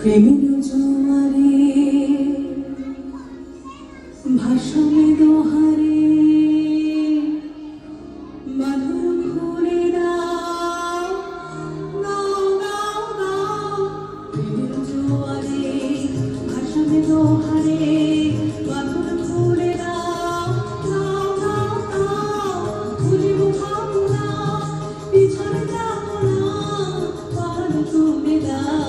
প্রেমের জোয়ারে ভাসনে দোহারে মাধুর ঘুরে দাও গাও গাও গাও প্রেমের জোয়ারে ভাসনে দোহারে মাধুর ঘুরে দাও গাও গাও গাও ভুলিব ভাবনা পিছনে যাবো না পাহাড় তুমি দাও